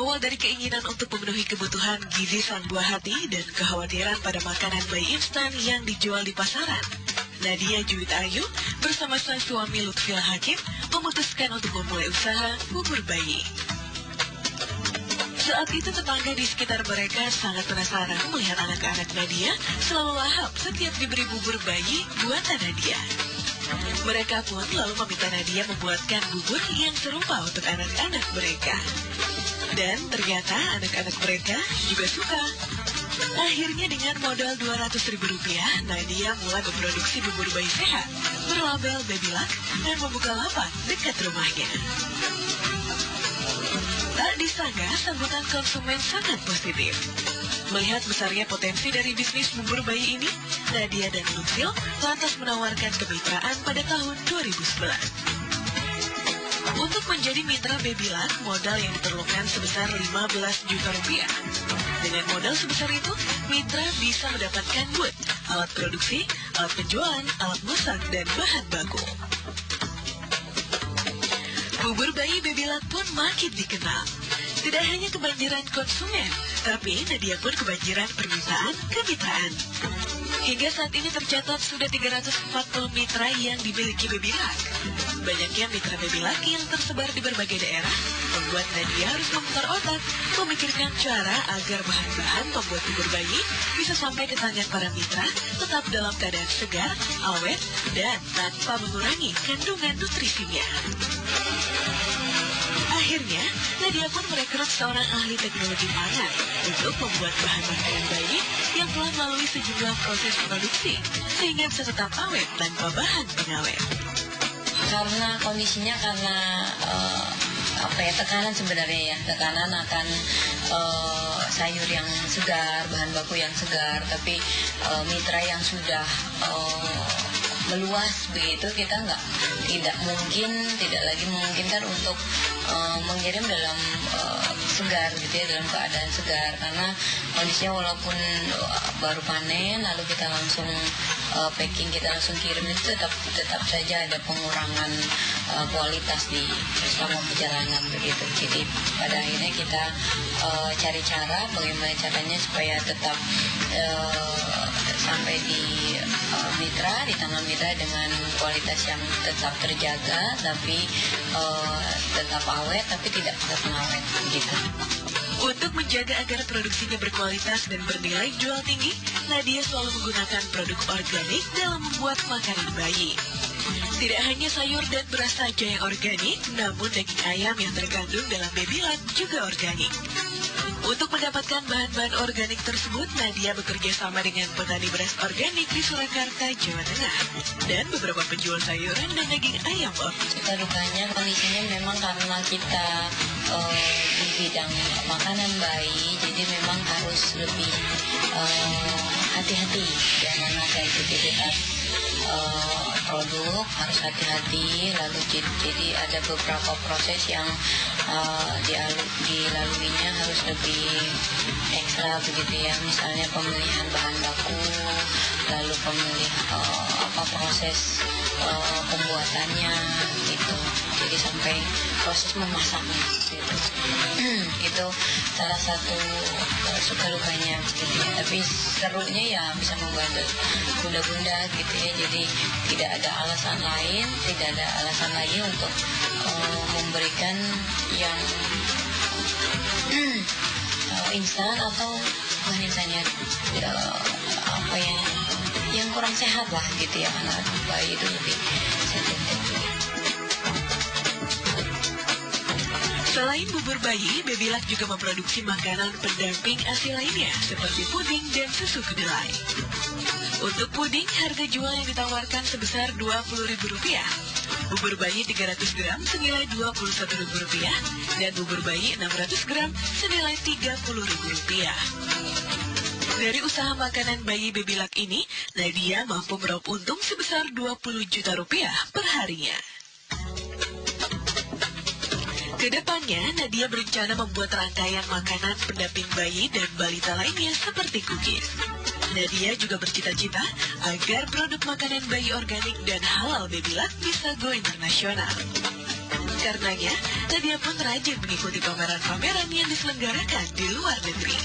Berawal dari keinginan untuk memenuhi kebutuhan gizi sang buah hati dan kekhawatiran pada makanan bayi instan yang dijual di pasaran, Nadia Juwit Ayu bersama sang suami Lutfil Hakim memutuskan untuk memulai usaha bubur bayi. Saat itu tetangga di sekitar mereka sangat penasaran melihat anak-anak Nadia selalu lahap setiap diberi bubur bayi buatan Nadia. Mereka pun lalu meminta Nadia membuatkan bubur yang serupa untuk anak-anak mereka. Dan ternyata anak-anak mereka juga suka. Akhirnya dengan modal Rp200.000, Nadia mulai memproduksi bubur bayi sehat berlabel Babyluck dan membuka lapak dekat rumahnya. Tak disangka sambutan konsumen sangat positif. Melihat besarnya potensi dari bisnis bubur bayi ini, Nadia dan Lutfil lantas menawarkan kemitraan pada tahun 2011. Untuk menjadi mitra Babyluck, modal yang diperlukan sebesar Rp15 juta. Dengan modal sebesar itu, mitra bisa mendapatkan booth, alat produksi, alat penjualan, alat masak, dan bahan baku. Bubur bayi Babyluck pun makin dikenal. Tidak hanya kebanjiran konsumen, tapi Nadia pun kebanjiran permintaan kemitraan. Hingga saat ini tercatat sudah 340 mitra yang dimiliki Babyluck. Banyaknya mitra Babyluck yang tersebar di berbagai daerah membuat Nadia harus memutar otak memikirkan cara agar bahan-bahan pembuat bubur bayi bisa sampai ke tangan para mitra tetap dalam keadaan segar, awet, dan tanpa mengurangi kandungan nutrisinya. Akhirnya, Nadia pun merekrut seorang ahli teknologi pangan untuk membuat bahan makanan bayi yang telah melalui sejumlah proses produksi sehingga bisa tetap awet tanpa bahan pengawet. Karena kondisinya tekanan sebenarnya ya, tekanan akan sayur yang segar, bahan baku yang segar, tapi mitra yang sudah meluas begitu, kita tidak lagi memungkinkan untuk mengirim dalam segar gitu ya, dalam keadaan segar, karena kondisinya walaupun baru panen lalu kita langsung packing, kita langsung kirim, itu tetap saja ada pengurangan kualitas di selama perjalanan begitu. Jadi pada akhirnya kita cari cara bagaimana caranya supaya tetap sampai di mitra, di tangan mitra dengan kualitas yang tetap terjaga, tapi tetap awet, tapi tidak pengawet gitu. Untuk menjaga agar produksinya berkualitas dan bernilai jual tinggi, Nadia selalu menggunakan produk organik dalam membuat makanan bayi. Tidak hanya sayur dan beras saja yang organik, namun daging ayam yang terkandung dalam Babyluck juga organik. Untuk mendapatkan bahan-bahan organik tersebut, Nadia bekerja sama dengan petani beras organik di Surakarta, Jawa Tengah, dan beberapa penjual sayuran dan daging ayam organik. Suka dukanya kondisinya memang karena kita di bidang makanan bayi, jadi memang harus lebih hati-hati dalam aktivitas produk, harus hati-hati. Lalu jadi ada beberapa proses yang dilaluinya harus lebih ekstra begitu ya, misalnya pemilihan bahan baku, lalu proses pembuatannya gitu, jadi sampai proses memasaknya gitu. Itu salah satu suka dukanya gitu ya. Tapi serunya ya bisa membantu bunda-bunda gitu ya, jadi tidak ada alasan lagi untuk memberikan yang instan atau bukan instannya yang kurang sehat lah gitu ya, anak bayi itu lebih sensitif. Selain bubur bayi, Babyluck juga memproduksi makanan pendamping ASI lainnya seperti puding dan susu kedelai. Untuk puding, harga jual yang ditawarkan sebesar Rp20.000. Bubur bayi 300 gram senilai Rp21.000 dan bubur bayi 600 gram senilai Rp30.000. Dari usaha makanan bayi Babyluck ini, Nadia mampu meraup untung sebesar Rp20 juta per harinya. Kedepannya, Nadia berencana membuat rangkaian makanan pendamping bayi dan balita lainnya seperti cookies. Nadia juga bercita-cita agar produk makanan bayi organik dan halal Babyluck bisa go internasional. Karenanya, Nadia pun rajin mengikuti pameran-pameran yang diselenggarakan di luar negeri.